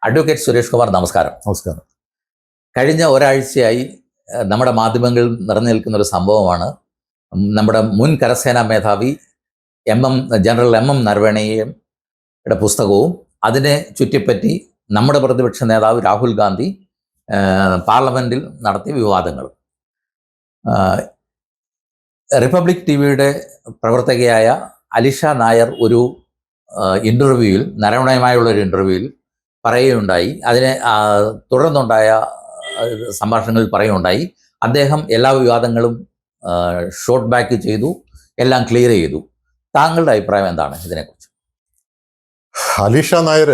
Advocate Suresh Kumar, നമസ്കാരം. നമസ്കാരം. കഴിഞ്ഞ ഒരാഴ്ചയായി നമ്മുടെ മാധ്യമങ്ങളിൽ നിറഞ്ഞു നിൽക്കുന്ന ഒരു സംഭവമാണ് നമ്മുടെ മുൻ കരസേനാ മേധാവി ജനറൽ എം നരവണേയുടെ പുസ്തകവും അതിനെ ചുറ്റിപ്പറ്റി നമ്മുടെ പ്രതിപക്ഷ നേതാവ് രാഹുൽ ഗാന്ധി പാർലമെൻറ്റിൽ നടത്തിയ വിവാദങ്ങളും. റിപ്പബ്ലിക് ടിവിയുടെ പ്രവർത്തകയായ അലിഷ നായർ ഒരു ഇൻ്റർവ്യൂവിൽ, നരവണയുമായുള്ളൊരു ഇൻ്റർവ്യൂവിൽ പറയുകയുണ്ടായി. അതിനെ തുടർന്നുണ്ടായ സംഭാഷണങ്ങളിൽ പറയുകയുണ്ടായി, അദ്ദേഹം എല്ലാ വിവാദങ്ങളും ഷോർട്ട് ബാക്ക് ചെയ്തു, എല്ലാം ക്ലിയർ ചെയ്തു. താങ്കളുടെ അഭിപ്രായം എന്താണ് ഇതിനെക്കുറിച്ച്? അലിഷ നായർ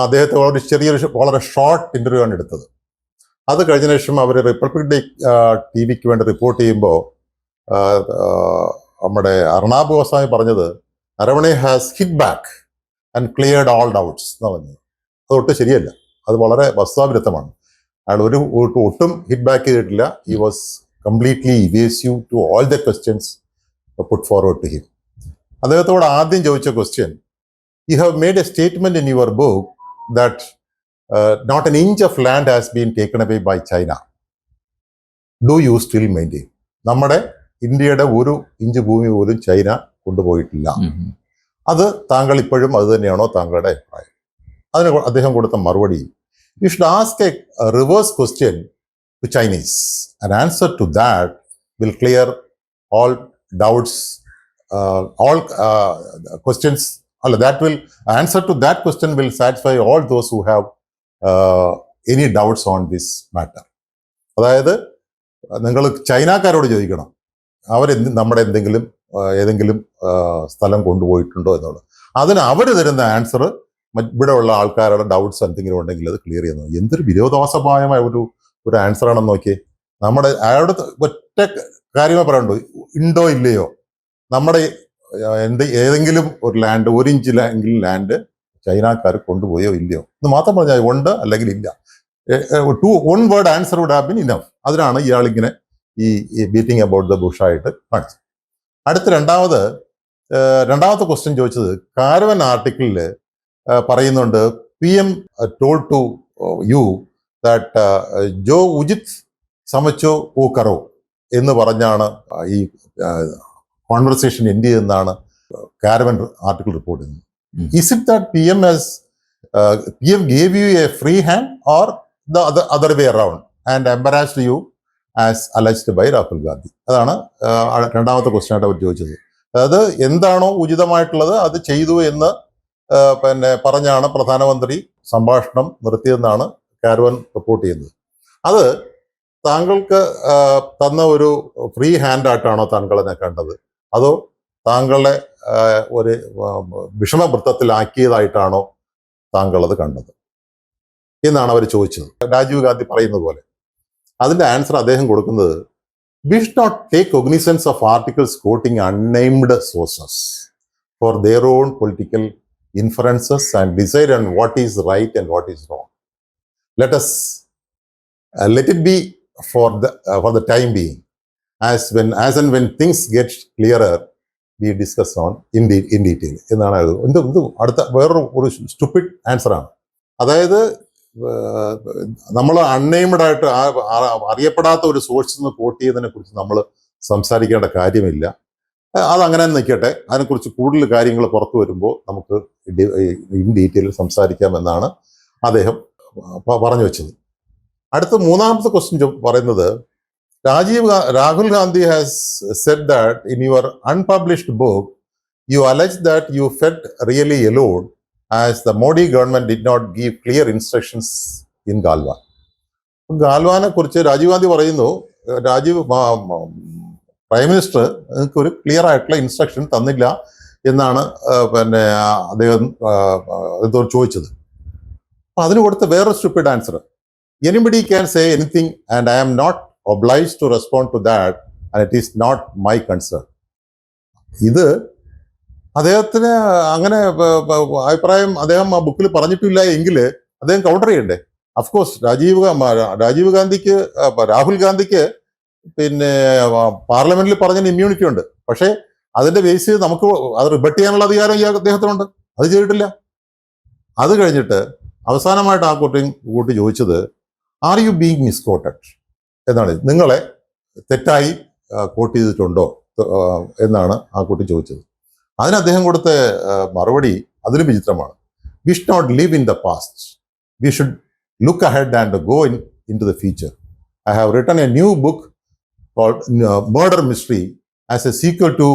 അദ്ദേഹത്തെ വളരെ ഷോർട്ട് ഇൻ്റർവ്യൂ ആണ് എടുത്തത്. അത് കഴിഞ്ഞ ശേഷം അവർ റിപ്പബ്ലിക് ടിവിക്ക് വേണ്ടി റിപ്പോർട്ട് ചെയ്യുമ്പോൾ നമ്മുടെ അർണാബ് ഗോസ്വാമി പറഞ്ഞത് Naravane has hit back and cleared all doubts എന്ന് പറഞ്ഞത്. അതൊട്ടും ശരിയല്ല. അത് വളരെ വസ്തുതാവിരുദ്ധമാണ്. അയാൾ ഒട്ടും ഹിറ്റ് ബാക്ക് ചെയ്തിട്ടില്ല. He was completely evasive to all the questions put forward to him. അദ്ദേഹത്തോട് ആദ്യം ചോദിച്ച question, you have made a statement in your book that not an inch of land has been taken away by China. Do you still maintain? നമ്മുടെ ഇന്ത്യയുടെ ഒരു inch ഭൂമി പോലും China കൊണ്ടുപോയിട്ടില്ല. അത് താങ്കൾ ഇപ്പോഴും അത് തന്നെയാണോ താങ്കളുടെ അഭിപ്രായം? അതിന് അദ്ദേഹം കൊടുത്ത മറുപടി, you should ask a reverse question to Chinese. An answer to that will clear all doubts, all questions. That will answer to that question will satisfy all those who have any doubts on this matter. അതായത് നിങ്ങൾ ചൈനക്കാരോട് ചോദിക്കണം, നമ്മുടെ ഏതെങ്കിലും സ്ഥലം കൊണ്ടുപോയിട്ടുണ്ടോ എന്നുള്ളത്. അതിന് അവർ തരുന്ന answer ഇവിടെ ഉള്ള ആൾക്കാരുടെ ഡൗട്ട്സ് എന്തെങ്കിലും ഉണ്ടെങ്കിൽ അത് ക്ലിയർ ചെയ്യുന്നത്. എന്തൊരു വിരോധാഭാസമായ ഒരു ആൻസർ ആണെന്ന് നോക്കിയേ. അയാളുടെ ഒറ്റ കാര്യമേ പറയുള്ളൂ, ഉണ്ടോ ഇല്ലയോ, നമ്മുടെ ഏതെങ്കിലും ഒരു ലാൻഡ്, 1 ഇഞ്ച് ലാൻഡ് ചൈനക്കാർ കൊണ്ടുപോയോ ഇല്ലയോ എന്ന് മാത്രം പറഞ്ഞാൽ ഉണ്ട് അല്ലെങ്കിൽ ഇല്ല. One word answer would have been enough. അതിനാണ് ഇയാളിങ്ങനെ ഈ ബീറ്റിംഗ് അബൌട്ട് ദ ബുഷ് ആയിട്ട് കാണിച്ചത്. അടുത്ത രണ്ടാമത്തെ ക്വസ്റ്റ്യൻ ചോദിച്ചത്, കാരവൻ ആർട്ടിക്കിളിൽ പറയുന്നുണ്ട്, PM told to you that ജോ ഉചിത് സമച്ചോ ഓ കറോ എന്ന് പറഞ്ഞാണ് ഈ കോൺവെർസേഷൻ എൻഡ് ചെയ്തെന്നാണ് കാരവൻ ആർട്ടിക്കിൾ റിപ്പോർട്ട് ചെയ്യുന്നത്. Is it that PM gave you a free hand or the other way around and embarrassed you as alleged by Rahul Gandhi? അതാണ് രണ്ടാമത്തെ ക്വസ്റ്റ്യൻ ആയിട്ട് അവർ ചോദിച്ചത്. അതായത് എന്താണോ ഉചിതമായിട്ടുള്ളത് അത് ചെയ്തു എന്ന് പറഞ്ഞാണ് പ്രധാനമന്ത്രി സംഭാഷണം നിർത്തിയെന്നാണ് കാരവൻ റിപ്പോർട്ട് ചെയ്യുന്നത്. അത് താങ്കൾക്ക് തന്ന ഒരു ഫ്രീ ഹാൻഡായിട്ടാണോ താങ്കൾ എന്നെ കണ്ടത്, അതോ താങ്കളെ ഒരു വിഷമവൃത്തത്തിലാക്കിയതായിട്ടാണോ താങ്കൾ അത് കണ്ടത് എന്നാണ് അവർ ചോദിച്ചത്. രാജീവ് ഗാന്ധി പറയുന്നത് പോലെ അതിൻ്റെ ആൻസർ അദ്ദേഹം കൊടുക്കുന്നത്, we should not take cognizance of articles quoting unnamed sources for their own political inferences and decide on what is right and what is wrong. Let it be for the time being. As and when things get clearer, we discuss on in detail. എന്നാണ് അടുത്ത വേറൊരു stupid ആൻസറാണ്. അതായത് നമ്മൾ unnamed ആയിട്ട് അറിയപ്പെടാത്ത ഒരു സോഴ്സിൽ നിന്ന് കോട്ട് ചെയ്തതിനെ കുറിച്ച് നമ്മൾ സംസാരിക്കേണ്ട കാര്യമില്ല. അതങ്ങനെ നിൽക്കട്ടെ. അതിനെക്കുറിച്ച് കൂടുതൽ കാര്യങ്ങൾ പുറത്തു വരുമ്പോൾ നമുക്ക് ഇൻ ഡീറ്റെയിൽ സംസാരിക്കാമെന്നാണ് അദ്ദേഹം പറഞ്ഞു വെച്ചത്. അടുത്ത മൂന്നാമത്തെ ക്വസ്റ്റ്യൻ പറയുന്നത്, Rahul Gandhi has said that in your unpublished book, you allege that you felt really alone as the Modi government did not give clear instructions in Galwan. ഗാൽവാനെ കുറിച്ച് രാജീവ് ഗാന്ധി പറയുന്നു, പ്രൈം മിനിസ്റ്റർ നിങ്ങൾക്ക് ഒരു ക്ലിയർ ആയിട്ടുള്ള instruction തന്നില്ല എന്നാണ് അദ്ദേഹത്തോട് ചോദിച്ചത്. അപ്പം അതിന് കൊടുത്ത വേറൊരു stupid answer, anybody can say anything and I am not obliged to respond to that and it is not my concern. ഇത് അദ്ദേഹത്തിന് അങ്ങനെ അഭിപ്രായം അദ്ദേഹം ആ ബുക്കിൽ പറഞ്ഞിട്ടില്ല എങ്കിൽ അദ്ദേഹം കൗണ്ടർ ചെയ്യണ്ടേ? അഫ്കോഴ്സ് രാജീവ് ഗാന്ധിക്ക്, രാഹുൽ ഗാന്ധിക്ക് പാർലമെന്റിൽ പറഞ്ഞതിന് ഇമ്മ്യൂണിറ്റി ഉണ്ട്. പക്ഷേ അതിന്റെ ബേസിൽ നമുക്ക് അത് റിബട്ട് ചെയ്യാനുള്ള അധികാരം അദ്ദേഹത്തിനുണ്ട്. അത് ചെയ്തിട്ടില്ല. അത് കഴിഞ്ഞിട്ട് അവസാനമായിട്ട് ആ കൂട്ടി ചോദിച്ചത്, ആർ യു ബീങ് മിസ്കോട്ടഡ് എന്നാണ്. നിങ്ങളെ തെറ്റായി കോട്ട് ചെയ്തിട്ടുണ്ടോ എന്നാണ് ആ കുട്ടി ചോദിച്ചത്. അതിന് അദ്ദേഹം കൊടുത്ത മറുപടി അതിലും വിചിത്രമാണ്. We should not live in the past, we should look ahead and go into the future. I have written a new book called Murder Mystery as a sequel to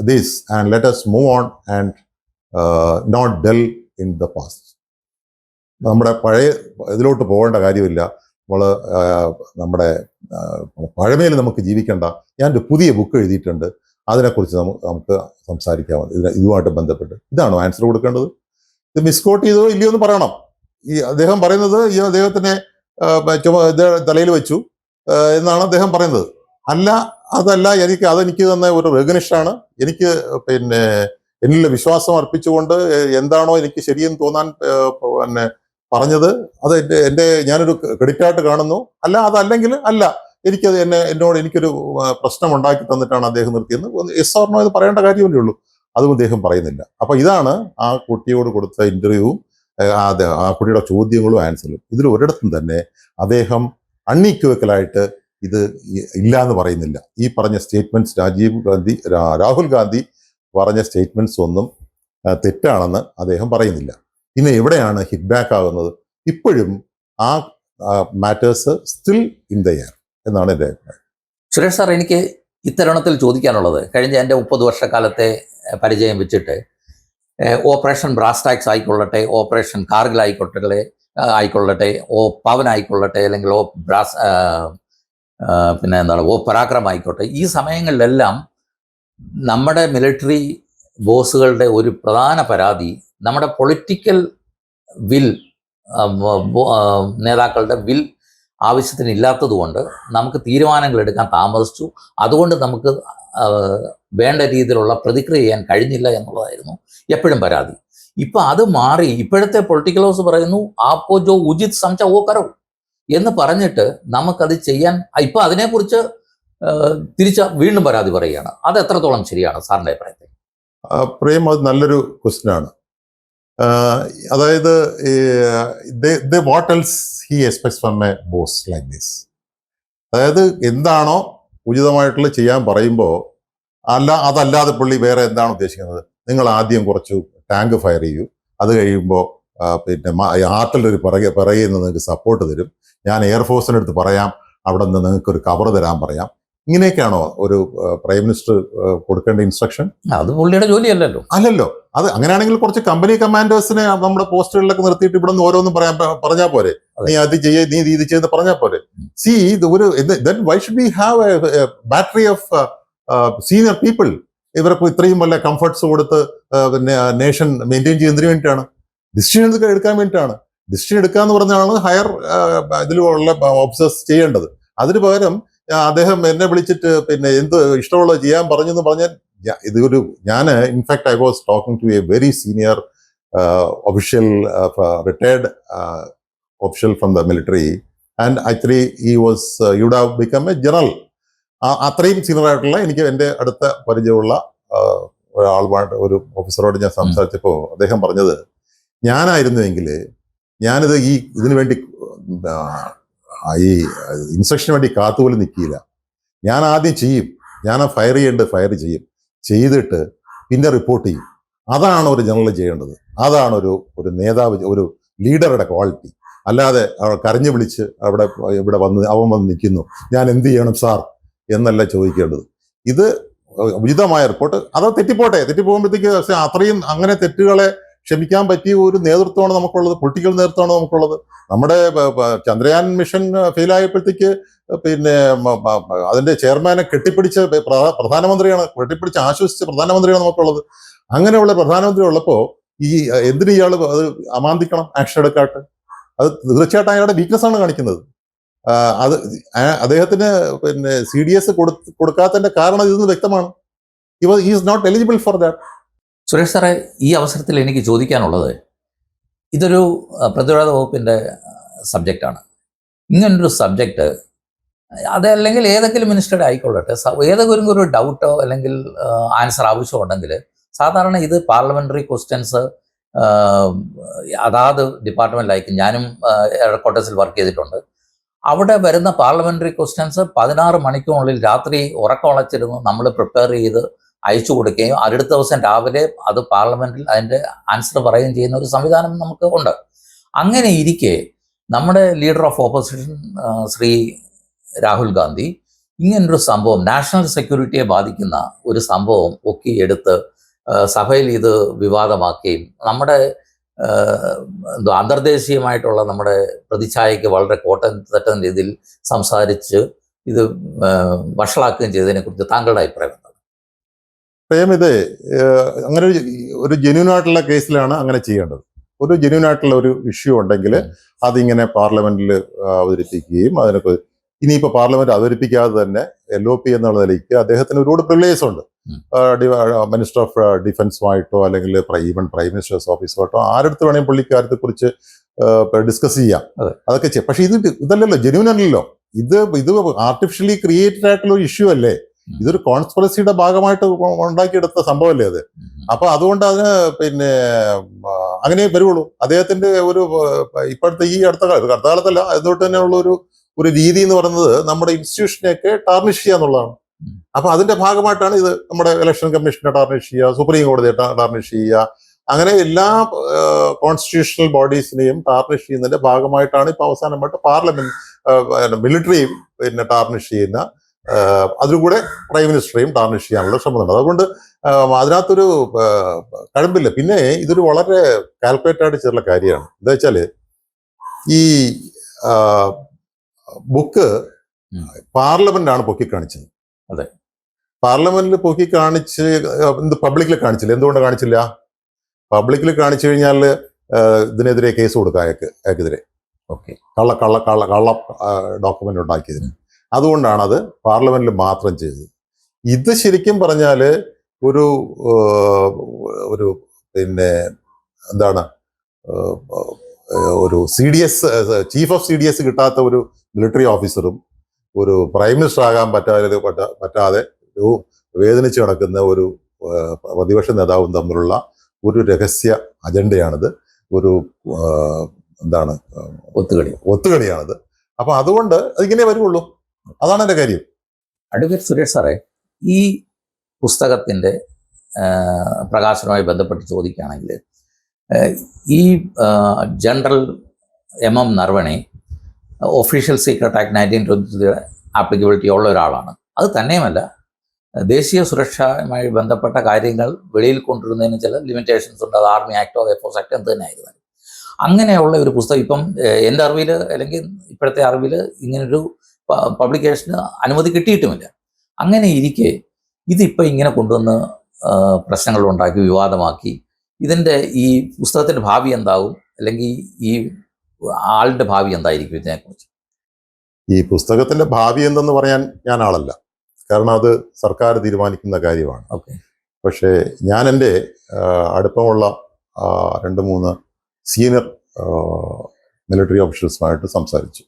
this, and let us move on and not dwell in the past. നമ്മുടെ പഴയ ഇതിലോട്ട് പോകേണ്ട കാര്യമില്ല, നമ്മൾ നമ്മുടെ പഴമയിൽ നമുക്ക് ജീവിക്കേണ്ട. ഞാനൊരു പുതിയ ബുക്ക് എഴുതിയിട്ടുണ്ട്, അതിനെക്കുറിച്ച് നമുക്ക് സംസാരിക്കാം ഇതുമായിട്ട് ബന്ധപ്പെട്ട്. ഇതാണോ ആൻസർ കൊടുക്കേണ്ടത്? ഇത് മിസ്കോട്ട് ചെയ്തോ ഇല്ലയോ എന്ന് പറയണം. ഈ അദ്ദേഹം പറയുന്നത് ഈ അദ്ദേഹത്തിനെ തലയിൽ വെച്ചു എന്നാണ് അദ്ദേഹം പറയുന്നത്. അതല്ല അതെനിക്ക് തന്നെ ഒരു റെഗനിഷാണ്. എനിക്ക് എന്നിലെ വിശ്വാസം അർപ്പിച്ചുകൊണ്ട് എന്താണോ എനിക്ക് ശരിയെന്ന് തോന്നാൻ പറഞ്ഞത് അത് ഞാനൊരു ക്രെഡിറ്റായിട്ട് കാണുന്നു. അതല്ലെങ്കിൽ എനിക്കത് എനിക്കൊരു പ്രശ്നം ഉണ്ടാക്കി തന്നിട്ടാണ് അദ്ദേഹം നിർത്തിയെന്ന് എസ് ഓർ നോ ഇത് പറയേണ്ട കാര്യമല്ലേ ഉള്ളൂ. അതും അദ്ദേഹം പറയുന്നില്ല. അപ്പൊ ഇതാണ് ആ കുട്ടിയോട് കൊടുത്ത ഇന്റർവ്യൂവും ആ കുട്ടിയുടെ ചോദ്യങ്ങളും ആൻസറും. ഇതിൽ ഒരിടത്തും തന്നെ അദ്ദേഹം അൺഇക്വക്കലായിട്ട് ഇത് ഇല്ല എന്ന് പറയുന്നില്ല. ഈ പറഞ്ഞ സ്റ്റേറ്റ്മെന്റ്സ് രാഹുൽ ഗാന്ധി പറഞ്ഞ സ്റ്റേറ്റ്മെന്റ്സ് ഒന്നും തെറ്റാണെന്ന് അദ്ദേഹം പറയുന്നില്ല. പിന്നെ എവിടെയാണ് ഹിറ്റ് ബാക്ക് ആകുന്നത്? ഇപ്പോഴും ആ matters still in the air എന്നാണ് എൻ്റെ അഭിപ്രായം. സുരേഷ് സാർ, എനിക്ക് ഇത്തരുണത്തിൽ ചോദിക്കാനുള്ളത്, കഴിഞ്ഞ എൻ്റെ 30 വർഷക്കാലത്തെ പരിചയം വെച്ചിട്ട് ഓപ്പറേഷൻ ബ്രാസ് ടാക്സ് ആയിക്കൊള്ളട്ടെ, ഓപ്പറേഷൻ കാർഗിൽ ആയിക്കൊള്ളട്ടെ, പവൻ ആയിക്കൊള്ളട്ടെ, അല്ലെങ്കിൽ പരാക്രം ആയിക്കോട്ടെ, ഈ സമയങ്ങളിലെല്ലാം നമ്മുടെ മിലിറ്ററി ബോസുകളുടെ ഒരു പ്രധാന പരാതി നമ്മുടെ പൊളിറ്റിക്കൽ വിൽ, നേതാക്കളുടെ വിൽ ആവശ്യത്തിന് ഇല്ലാത്തതുകൊണ്ട് നമുക്ക് തീരുമാനങ്ങൾ എടുക്കാൻ താമസിച്ചു, അതുകൊണ്ട് നമുക്ക് വേണ്ട രീതിയിലുള്ള പ്രതിക്രിയ ചെയ്യാൻ കഴിഞ്ഞില്ല എന്നുള്ളതായിരുന്നു എപ്പോഴും പരാതി. ഇപ്പം അത് മാറി ഇപ്പോഴത്തെ പൊളിറ്റിക്കൽ ഹൗസ് പറയുന്നു ആപ്പോ ജോ ഉചിത് സംച ഓ കരോ എന്ന് പറഞ്ഞിട്ട് നമുക്കത് ചെയ്യാൻ ഇപ്പം അതിനെക്കുറിച്ച് വീണ്ടും പരാതി പറയുകയാണ്. അത് എത്രത്തോളം ശരിയാണ് സാറിൻ്റെ അഭിപ്രായത്തിൽ? പ്രേം, അത് നല്ലൊരു ക്വസ്റ്റ്യനാണ്. അതായത് what else he expects from A boss like this. അതായത് എന്താണോ ഉചിതമായിട്ടുള്ള ചെയ്യാൻ പറയുമ്പോൾ അതല്ലാതെ പുള്ളി വേറെ എന്താണ് ഉദ്ദേശിക്കുന്നത്? നിങ്ങൾ ആദ്യം കുറച്ച് ടാങ്ക് ഫയർ ചെയ്യൂ, അത് കഴിയുമ്പോൾ ആർട്ടിലറി ഒരു പിറകെ നിന്ന് നിങ്ങൾക്ക് സപ്പോർട്ട് തരും, ഞാൻ എയർഫോഴ്സിൻ്റെ അടുത്ത് പറയാം, അവിടെ നിന്ന് നിങ്ങൾക്ക് ഒരു കവർ തരാൻ പറയാം. ഇങ്ങനെയൊക്കെയാണോ ഒരു പ്രൈം മിനിസ്റ്റർ കൊടുക്കേണ്ട ഇൻസ്ട്രക്ഷൻ? അത് പുള്ളിയുടെ ജോലിയല്ലല്ലോ. അല്ലല്ലോ. അത് അങ്ങനെയാണെങ്കിൽ കുറച്ച് കമ്പനി കമാൻഡേഴ്സിനെ നമ്മുടെ പോസ്റ്റുകളിലൊക്കെ നിർത്തിയിട്ട് ഇവിടെ നിന്ന് ഓരോന്നും പറഞ്ഞാൽ പോരെ? നീ അത് ചെയ്യേ, നീ ഇത് ചെയ്യുന്ന പറഞ്ഞാൽ പോരെ? Why should we have A battery off senior people? ഇവർക്ക് ഇത്രയും വല്ല കംഫർട്ട്സ് കൊടുത്ത് നേഷൻ മെയിൻറ്റെയിൻ ചെയ്യുന്നതിന് വേണ്ടിയിട്ടാണ്, ഡിസിഷൻ എടുക്കാൻ വേണ്ടിയിട്ടാണ്. ഡിസിഷൻ എടുക്കുക എന്ന് പറഞ്ഞാണ് ഹയർ ഇതിലുള്ള ഓഫീസേഴ്സ് ചെയ്യേണ്ടത്. അതിന് പകരം അദ്ദേഹം എന്നെ വിളിച്ചിട്ട് എന്ത് ഇഷ്ടമുള്ളത് ചെയ്യാൻ പറഞ്ഞെന്ന് പറഞ്ഞാൽ ഞാൻ in fact I was talking to a very senior official, retired official from the military, and actually he was would have become a general. അത്രയും സീനിയർ ആയിട്ടുള്ള എൻ്റെ അടുത്ത പരിചയമുള്ള ഒരാളുമായിട്ട്, ഒരു ഓഫീസറോട് ഞാൻ സംസാരിച്ചപ്പോൾ അദ്ദേഹം പറഞ്ഞത്, ഞാനായിരുന്നുവെങ്കിൽ ഞാനിത് ഇതിനു വേണ്ടി ഈ ഇൻസ്ട്രക്ഷന് വേണ്ടി കാത്തുപോലും നിൽക്കില്ല. ഞാൻ ആദ്യം ചെയ്യും, ഞാൻ ഫയർ ചെയ്യും, ചെയ്തിട്ട് പിന്നെ റിപ്പോർട്ട് ചെയ്യും. അതാണ് ഒരു ജനറൽ ചെയ്യേണ്ടത്. അതാണ് ഒരു നേതാവ്, ഒരു ലീഡറുടെ ക്വാളിറ്റി. അല്ലാതെ കരഞ്ഞു വിളിച്ച് ഇവിടെ അവൻ വന്ന് നിൽക്കുന്നു, ഞാൻ എന്ത് ചെയ്യണം സാർ എന്നല്ല ചോദിക്കേണ്ടത്. ഇത് ഉചിതമായ റിപ്പോർട്ട്, അത് തെറ്റിപ്പോകുമ്പോഴത്തേക്ക് അത്രയും അങ്ങനെ തെറ്റുകളെ ക്ഷമിക്കാൻ പറ്റിയ ഒരു നേതൃത്വമാണ് നമുക്കുള്ളത്, പൊളിറ്റിക്കൽ നേതൃത്വമാണ് നമുക്കുള്ളത്. നമ്മുടെ ചന്ദ്രയാൻ മിഷൻ ഫെയിലായപ്പോഴത്തേക്ക് അതിന്റെ ചെയർമാനെ കെട്ടിപ്പിടിച്ച പ്രധാനമന്ത്രിയാണ്, കെട്ടിപ്പിടിച്ച് ആശ്വസിച്ച പ്രധാനമന്ത്രിയാണ് നമുക്കുള്ളത്. അങ്ങനെയുള്ള പ്രധാനമന്ത്രി ഉള്ളപ്പോൾ എന്തിന് ഇയാൾ അത് അമാന്തിക്കണം, ആക്ഷൻ എടുക്കാട്ട്? അത് തീർച്ചയായിട്ടും അയാളുടെ വീക്ക്നെസ് ആണ് കാണിക്കുന്നത്. അത് അദ്ദേഹത്തിന് CDS കൊടുക്കാത്തതിന്റെ കാരണം ഇതെന്ന് വ്യക്തമാണ്. He is not eligible for that. Suresh സാറേ, ഈ അവസരത്തിൽ എനിക്ക് ചോദിക്കാനുള്ളത്, ഇതൊരു പ്രതിരോധ വകുപ്പിൻ്റെ സബ്ജക്റ്റാണ്. ഇങ്ങനൊരു സബ്ജക്റ്റ് അതല്ലെങ്കിൽ ഏതെങ്കിലും മിനിസ്റ്ററുടെ ആയിക്കൊള്ളട്ടെ, ഏതെങ്കിലും ഒരു ഡൗട്ടോ അല്ലെങ്കിൽ ആൻസർ ആവശ്യമുണ്ടെങ്കിൽ സാധാരണ ഇത് പാർലമെൻ്ററി ക്വസ്റ്റ്യൻസ് അതാത് ഡിപ്പാർട്ട്മെൻറ്റിലായിരിക്കും. ഞാനും ഹെഡ്ക്വാർട്ടേഴ്സിൽ വർക്ക് ചെയ്തിട്ടുണ്ട്. അവിടെ വരുന്ന പാർലമെൻ്ററി ക്വസ്റ്റ്യൻസ് 16 മണിക്കൂറിനുള്ളിൽ രാത്രി ഉറക്കമുളച്ചിരുന്ന് നമ്മൾ പ്രിപ്പയർ ചെയ്ത് അയച്ചു കൊടുക്കുകയും അടുത്ത ദിവസം രാവിലെ അത് പാർലമെൻറ്റിൽ അതിൻ്റെ ആൻസർ പറയുകയും ചെയ്യുന്ന ഒരു സംവിധാനം നമുക്ക് ഉണ്ട്. അങ്ങനെ ഇരിക്കെ നമ്മുടെ leader of opposition Shri Rahul Gandhi ഇങ്ങനൊരു സംഭവം, നാഷണൽ സെക്യൂരിറ്റിയെ ബാധിക്കുന്ന ഒരു സംഭവം ഒക്കെ എടുത്ത് സഭയിൽ ഇത് വിവാദമാക്കുകയും നമ്മുടെ അന്തർദേശീയമായിട്ടുള്ള നമ്മുടെ പ്രതിച്ഛായയ്ക്ക് വളരെ കോട്ടം തട്ടുന്ന രീതിയിൽ സംസാരിച്ച് ഇത് വഷളാക്കുകയും ചെയ്തതിനെക്കുറിച്ച് താങ്കളുടെ അഭിപ്രായം എന്താണ്? പ്രേം, ഇത് അങ്ങനെ ഒരു ജെന്യൂൻ ആയിട്ടുള്ള കേസിലാണ് അങ്ങനെ ചെയ്യേണ്ടത്. ഒരു ജെന്യൂൻ ആയിട്ടുള്ള ഒരു ഇഷ്യൂ ഉണ്ടെങ്കിൽ അതിങ്ങനെ പാർലമെന്റിൽ അവതരിപ്പിക്കുകയും അതിനൊക്കെ ഇനിയിപ്പോൾ പാർലമെന്റ് അവതരിപ്പിക്കാതെ തന്നെ LOP എന്നുള്ള നിലയ്ക്ക് അദ്ദേഹത്തിന് ഒരുപാട് പ്രിവിലേജസ് ഉണ്ട്. മിനിസ്റ്റർ ഓഫ് ഡിഫൻസുമായിട്ടോ അല്ലെങ്കിൽ ഈവൻ പ്രൈം മിനിസ്റ്റേഴ്സ് ഓഫീസുമായിട്ടോ ആരടുത്ത് വേണമെങ്കിൽ പുള്ളിക്കാര്യത്തെ കുറിച്ച് ഡിസ്കസ് ചെയ്യാം. അതൊക്കെ ചെയ്യാം. പക്ഷെ ഇതല്ലല്ലോ, ജെന്യൂൻ അല്ലല്ലോ. ഇത് ആർട്ടിഫിഷ്യലി ക്രിയേറ്റഡ് ആയിട്ടുള്ള ഒരു ഇഷ്യൂ അല്ലേ? ഇതൊരു കോൺസ്പിറസിയുടെ ഭാഗമായിട്ട് ഉണ്ടാക്കിയെടുത്ത സംഭവമല്ലേ അത്? അപ്പൊ അതുകൊണ്ട് അതിന് അങ്ങനെ വരുള്ളൂ. അദ്ദേഹത്തിന്റെ ഒരു ഇപ്പോഴത്തെ ഈ അടുത്ത കാലത്തല്ല, അതുകൊണ്ട് തന്നെയുള്ള ഒരു രീതി എന്ന് പറയുന്നത് നമ്മുടെ ഇൻസ്റ്റിറ്റ്യൂഷനെയൊക്കെ ടാർണിഷ് ചെയ്യുക എന്നുള്ളതാണ്. അപ്പൊ അതിന്റെ ഭാഗമായിട്ടാണ് ഇത്. നമ്മുടെ ഇലക്ഷൻ കമ്മീഷനെ ടാർണിഷ് ചെയ്യുക, സുപ്രീം കോടതിയെ ടാർണിഷ് ചെയ്യുക, അങ്ങനെ എല്ലാ കോൺസ്റ്റിറ്റ്യൂഷണൽ ബോഡീസിനെയും ടാർണിഷ് ചെയ്യുന്നതിന്റെ ഭാഗമായിട്ടാണ് ഇപ്പൊ അവസാനമായിട്ട് പാർലമെന്റ് മിലിറ്ററിയും ടാർണിഷ് ചെയ്യുന്ന, അതിലൂടെ പ്രൈം മിനിസ്റ്ററെയും ടാർണിഷ് ചെയ്യാനുള്ള ശ്രമമുണ്ട്. അതുകൊണ്ട് അതിനകത്തൊരു കഴമ്പില്ല. പിന്നെ ഇതൊരു വളരെ കാൽക്കുലേറ്റഡ് ആയിട്ട് ചെയ്തിട്ടുള്ള കാര്യമാണ്. എന്താ വെച്ചാല് ഈ ബുക്ക് പാർലമെന്റാണ് പൊക്കി കാണിച്ചത്. അതെ, പാർലമെന്റിൽ പൊക്കി കാണിച്ച് പബ്ലിക്കിൽ കാണിച്ചില്ല. എന്തുകൊണ്ട് കാണിച്ചില്ല? പബ്ലിക്കിൽ കാണിച്ചു കഴിഞ്ഞാൽ ഇതിനെതിരെ കേസ് കൊടുക്കുക, അയാൾക്കെതിരെ കള്ള ഡോക്യുമെന്റ് ഉണ്ടാക്കിയതിന്. അതുകൊണ്ടാണ് അത് പാർലമെന്റിൽ മാത്രം ചെയ്തത്. ഇത് ശരിക്കും പറഞ്ഞാൽ ഒരു എന്താണ്, ഒരു CDS, ചീഫ് ഓഫ് CDS കിട്ടാത്ത ഒരു മിലിറ്ററി ഓഫീസറും ഒരു പ്രൈം മിനിസ്റ്റർ ആകാൻ പറ്റാതെ വേദനിച്ച് കിടക്കുന്ന ഒരു പ്രതിപക്ഷ നേതാവും തമ്മിലുള്ള ഒരു രഹസ്യ അജണ്ടയാണിത്. ഒരു ഒത്തുകളിയാണിത്. അപ്പൊ അതുകൊണ്ട് അതിങ്ങനെ വരുള്ളൂ. അതാണ് എൻ്റെ കാര്യം. അഡ്വക്കേറ്റ് സുരേഷ് സാറേ, ഈ പുസ്തകത്തിൻ്റെ പ്രകാശനവുമായി ബന്ധപ്പെട്ട് ചോദിക്കുകയാണെങ്കിൽ, ഈ general MM Naravane official secret act 1923 applicability ഉള്ള ഒരാളാണ്. അത് തന്നെയുമല്ല, ദേശീയ സുരക്ഷയുമായി ബന്ധപ്പെട്ട കാര്യങ്ങൾ വെളിയിൽ കൊണ്ടുവരുന്നതിന് ചില ലിമിറ്റേഷൻസ് ഉണ്ട്. അത് ആർമി ആക്ടോ എയർഫോഴ്സ് ആക്ടോ എന്ത് തന്നെ ആയിരുന്നു. അങ്ങനെയുള്ള ഒരു പുസ്തകം ഇപ്പം എൻ്റെ അറിവിൽ, അല്ലെങ്കിൽ ഇപ്പോഴത്തെ അറിവിൽ, ഇങ്ങനൊരു പബ്ലിക്കേഷന് അനുമതി കിട്ടിയിട്ടുമില്ല. അങ്ങനെ ഇരിക്കെ ഇതിപ്പോൾ ഇങ്ങനെ കൊണ്ടുവന്ന് പ്രശ്നങ്ങളുണ്ടാക്കി, വിവാദമാക്കി, ഇതിൻ്റെ ഈ പുസ്തകത്തിൻ്റെ ഭാവി എന്താവും, അല്ലെങ്കിൽ ഈ ആളുടെ ഭാവി എന്തായിരിക്കും ഇതിനെക്കുറിച്ച്? ഈ പുസ്തകത്തിന്റെ ഭാവി എന്തെന്ന് പറയാൻ ഞാൻ ആളല്ല, കാരണം അത് സർക്കാർ തീരുമാനിക്കുന്ന കാര്യമാണ്. പക്ഷേ ഞാൻ എൻ്റെ അടുപ്പമുള്ള 2-3 സീനിയർ മിലിറ്ററി ഓഫീസേഴ്സുമായിട്ട് സംസാരിച്ചു.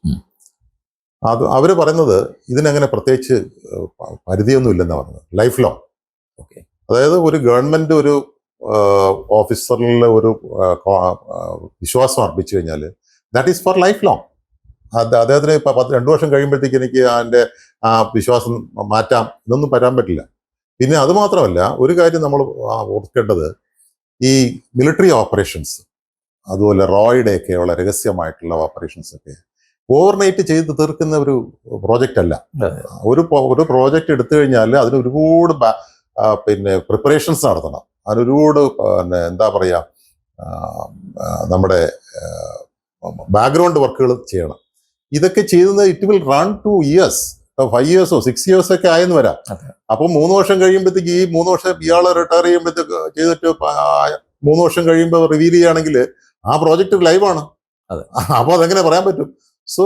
അവർ പറയുന്നത് ഇതിനങ്ങനെ പ്രത്യേകിച്ച് പരിധിയൊന്നും ഇല്ലെന്നാണ് പറഞ്ഞത്. Life long. അതായത് ഒരു ഗവൺമെന്റ് ഒരു ഓഫീസറിൽ ഒരു വിശ്വാസം അർപ്പിച്ചു കഴിഞ്ഞാൽ that is four life long. അദ്ദേഹത്തിന് 2 വർഷം കഴിയുമ്പോഴത്തേക്ക് എനിക്ക് അതിൻ്റെ ആ വിശ്വാസം മാറ്റാം, ഇതൊന്നും പറ്റാൻ പറ്റില്ല. പിന്നെ അത് മാത്രമല്ല, ഒരു കാര്യം നമ്മൾ ഓർക്കേണ്ടത്, ഈ മിലിറ്ററി ഓപ്പറേഷൻസ്, അതുപോലെ റോയുടെയൊക്കെയുള്ള രഹസ്യമായിട്ടുള്ള ഓപ്പറേഷൻസ് ഒക്കെ ഓവർനൈറ്റ് ചെയ്ത് തീർക്കുന്ന ഒരു പ്രോജക്റ്റ് അല്ല. ഒരു പ്രോജക്റ്റ് എടുത്തു കഴിഞ്ഞാൽ അതിന് ഒരുപാട് പ്രിപ്പറേഷൻസ് നടത്തണം. അതിനൊരുപാട് എന്താ പറയുക, നമ്മുടെ ബാക്ക്ഗ്രൗണ്ട് വർക്കുകൾ ചെയ്യണം. ഇതൊക്കെ ചെയ്യുന്നത് it will run 2 years, 5 years, 6 years ഒക്കെ ആയെന്ന് വരാം. അപ്പോൾ 3 വർഷം കഴിയുമ്പോഴത്തേക്ക്, ഈ 3 വർഷം ഇയാൾ റിട്ടയർ ചെയ്യുമ്പോഴത്തേക്ക് ചെയ്തിട്ട് 3 വർഷം കഴിയുമ്പോൾ റിവീൽ ചെയ്യുകയാണെങ്കിൽ ആ പ്രോജക്റ്റ് ലൈവാണ്. അപ്പോൾ അതെങ്ങനെ പറയാൻ പറ്റും? സോ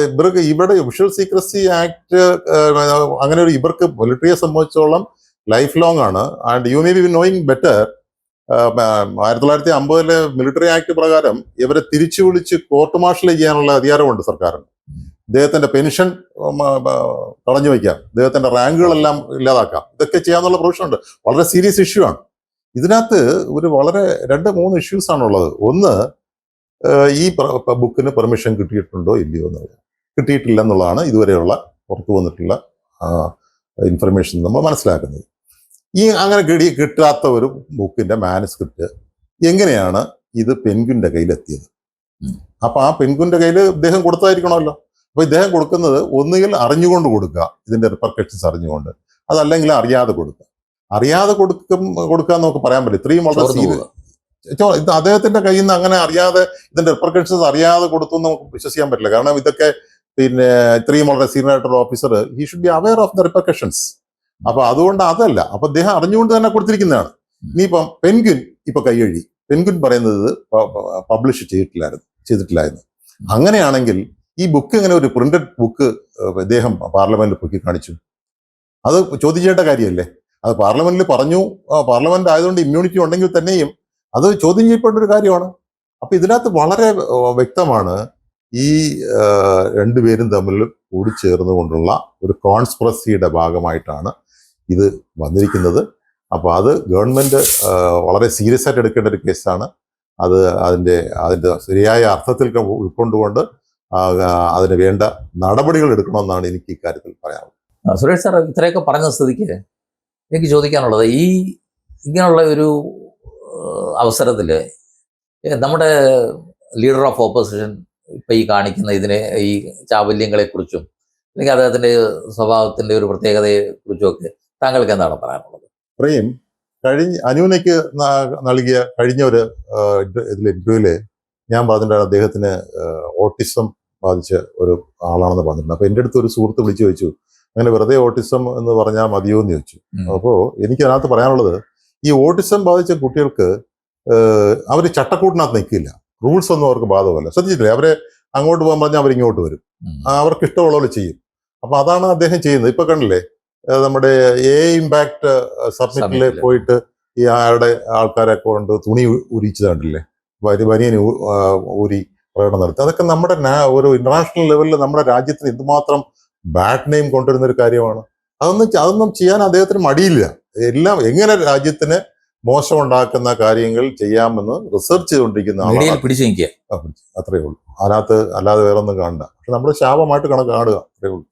ഇവർക്ക് ഇവിടെ ഒഫീഷ്യൽ സീക്രസി ആക്ട് അങ്ങനെ ഒരു, ഇവർക്ക് മിലിറ്ററിയെ സംബന്ധിച്ചോളം ലൈഫ് ലോങ് ആണ്. And you may be knowing better, 1950 military act പ്രകാരം ഇവരെ തിരിച്ചു വിളിച്ച് കോർട്ട് മാർഷൽ ചെയ്യാനുള്ള അധികാരമുണ്ട് സർക്കാരിന്. ഇദ്ദേഹത്തിന്റെ പെൻഷൻ തടഞ്ഞു വയ്ക്കാം, ഇദ്ദേഹത്തിന്റെ റാങ്കുകളെല്ലാം ഇല്ലാതാക്കാം, ഇതൊക്കെ ചെയ്യാന്നുള്ള പ്രൊവിഷൻ ഉണ്ട്. വളരെ സീരിയസ് ഇഷ്യൂ ആണ്. ഇതിനകത്ത് ഒരു വളരെ 2-3 ഇഷ്യൂസ് ആണുള്ളത്. ഒന്ന്, ഈ ബുക്കിന് പെർമിഷൻ കിട്ടിയിട്ടുണ്ടോ ഇല്ലയോ എന്നുള്ളത്. കിട്ടിയിട്ടില്ല എന്നുള്ളതാണ് ഇതുവരെയുള്ള പുറത്തു വന്നിട്ടുള്ള ഇൻഫർമേഷൻ നമ്മൾ മനസ്സിലാക്കുന്നത്. ഈ അങ്ങനെ കിട്ടാത്ത ഒരു ബുക്കിന്റെ മാനുസ്ക്രിപ്റ്റ് എങ്ങനെയാണ് ഇത് പെൻഗ്വിൻ്റെ കയ്യിലെത്തിയത്? അപ്പൊ ആ പെൻഗ്വിൻ്റെ കയ്യിൽ ഇദ്ദേഹം കൊടുത്തായിരിക്കണമല്ലോ. അപ്പൊ ഇദ്ദേഹം കൊടുക്കുന്നത് ഒന്നുകിൽ അറിഞ്ഞുകൊണ്ട് കൊടുക്കുക, ഇതിന്റെ റിപ്പർക്കഷൻസ് അറിഞ്ഞുകൊണ്ട്, അതല്ലെങ്കിൽ അറിയാതെ കൊടുക്കുക. അറിയാതെ കൊടുക്കുക എന്നൊക്കെ പറയാൻ പറ്റില്ല. ഇത്രയും വളരെ ഇത് അദ്ദേഹത്തിന്റെ കയ്യിൽ നിന്ന് അങ്ങനെ അറിയാതെ ഇതിന്റെ റിപ്പർക്കഷൻസ് അറിയാതെ കൊടുത്തു എന്ന് നമുക്ക് വിശ്വസിക്കാൻ പറ്റില്ല. കാരണം ഇതൊക്കെ പിന്നെ ഇത്രയും വളരെ സീനിയർ ആയിട്ടുള്ള officer, he should be aware of the repercussions. അപ്പൊ അതുകൊണ്ട് അതല്ല, അപ്പൊ അദ്ദേഹം അറിഞ്ഞുകൊണ്ട് തന്നെ കൊടുത്തിരിക്കുന്നതാണ്. ഇനിയിപ്പം പെൻഗ്വിൻ ഇപ്പൊ കൈയഴി, പെൻഗ്വിൻ പറയുന്നത് പബ്ലിഷ് ചെയ്തിട്ടില്ലായിരുന്നു. അങ്ങനെയാണെങ്കിൽ ഈ ബുക്ക് ഇങ്ങനെ ഒരു പ്രിന്റഡ് ബുക്ക് ഇദ്ദേഹം പാർലമെന്റിൽ പൊക്കി കാണിച്ചു, അത് ചോദ്യം ചെയ്യേണ്ട കാര്യമല്ലേ? അത് പാർലമെന്റിൽ പറഞ്ഞു, പാർലമെന്റ് ആയതുകൊണ്ട് ഇമ്മ്യൂണിറ്റി ഉണ്ടെങ്കിൽ തന്നെയും അത് ചോദ്യം ചെയ്യപ്പെട്ട ഒരു കാര്യമാണ്. അപ്പൊ ഇതിനകത്ത് വളരെ വ്യക്തമാണ് ഈ രണ്ടുപേരും തമ്മിൽ കൂടിച്ചേർന്നുകൊണ്ടുള്ള ഒരു കോൺസ്പിറസിയുടെ ഭാഗമായിട്ടാണ് ഇത് വന്നിരിക്കുന്നത്. അപ്പോൾ അത് ഗവൺമെന്റ് വളരെ സീരിയസ് ആയിട്ട് എടുക്കേണ്ട ഒരു കേസാണ്. അത് അതിൻ്റെ ശരിയായ അർത്ഥത്തിൽ ഉൾക്കൊണ്ടുകൊണ്ട് അതിന് വേണ്ട നടപടികൾ എടുക്കണമെന്നാണ് എനിക്ക് ഇക്കാര്യത്തിൽ പറയാനുള്ളത്. സുരേഷ് സാർ, ഇത്രയൊക്കെ പറഞ്ഞ സ്ഥിതിക്ക് എനിക്ക് ചോദിക്കാനുള്ളത്, ഈ ഇങ്ങനെയുള്ള ഒരു അവസരത്തിൽ നമ്മുടെ ലീഡർ ഓഫ് ഓപ്പോസിഷൻ ഇപ്പം ഈ കാണിക്കുന്ന ഈ ചാബല്യങ്ങളെക്കുറിച്ചും അല്ലെങ്കിൽ അദ്ദേഹത്തിൻ്റെ സ്വഭാവത്തിൻ്റെ ഒരു പ്രത്യേകതയെക്കുറിച്ചും ഒക്കെ താങ്കൾക്ക് എന്താണ് പറയാനുള്ളത്? പ്രേം, അനുവിനയ്ക്ക് നൽകിയ കഴിഞ്ഞ ഒരു ഇന്റർവ്യൂവില് ഞാൻ പറഞ്ഞിട്ടുണ്ടായിരുന്നു അദ്ദേഹത്തിന് ഓട്ടിസം ബാധിച്ച ഒരു ആളാണെന്ന് പറഞ്ഞിട്ടുണ്ട്. അപ്പൊ എൻ്റെ അടുത്ത് ഒരു സുഹൃത്ത് വിളിച്ചു ചോദിച്ചു, അങ്ങനെ വെറുതെ ഓട്ടിസം എന്ന് പറഞ്ഞാൽ മതിയോ എന്ന് ചോദിച്ചു. അപ്പോൾ എനിക്ക് അതിനകത്ത് പറയാനുള്ളത്, ഈ ഓട്ടിസം ബാധിച്ച കുട്ടികൾക്ക് അവർ ചട്ടക്കൂട്ടിനകത്ത് നിൽക്കില്ല, റൂൾസ് ഒന്നും അവർക്ക് ബാധകമല്ല. ശ്രദ്ധിച്ചിട്ടില്ലേ? അവരെ അങ്ങോട്ട് പോകാൻ പറഞ്ഞാൽ അവരിങ്ങോട്ട് വരും, അവർക്ക് ഇഷ്ടമുള്ള പോലെ ചെയ്യും. അപ്പൊ അതാണ് അദ്ദേഹം ചെയ്യുന്നത്. ഇപ്പൊ കണ്ടില്ലേ, നമ്മുടെ ഇമ്പാക്ട് സബ്മിറ്റില് പോയിട്ട് ഈ ആളുടെ ആൾക്കാരെ കൊണ്ട് തുണി ഉരിച്ചത് കണ്ടില്ലേ, ബനിയന് ഊരി പ്രകടനം നടത്തി. അതൊക്കെ നമ്മുടെ ഒരു ഇന്റർനാഷണൽ ലെവലിൽ നമ്മുടെ രാജ്യത്തിന് എന്തുമാത്രം ബാഡ് നെയിം കൊണ്ടുവരുന്ന ഒരു കാര്യമാണ്. അതൊന്നും ചെയ്യാൻ അദ്ദേഹത്തിന് മടിയില്ല. എല്ലാം എങ്ങനെ രാജ്യത്തിന് മോശം ഉണ്ടാക്കുന്ന കാര്യങ്ങൾ ചെയ്യാമെന്ന് റിസർച്ച് ചെയ്തുകൊണ്ടിരിക്കുന്ന ആളാണ്. പിടിച്ചു നിൽക്കുക, അത്രയേ ഉള്ളൂ. അതിനകത്ത് അല്ലാതെ വേറെ ഒന്നും കാണണ്ട. പക്ഷെ നമ്മൾ ശാപമായിട്ട് കാണുക, അത്രയേ ഉള്ളൂ.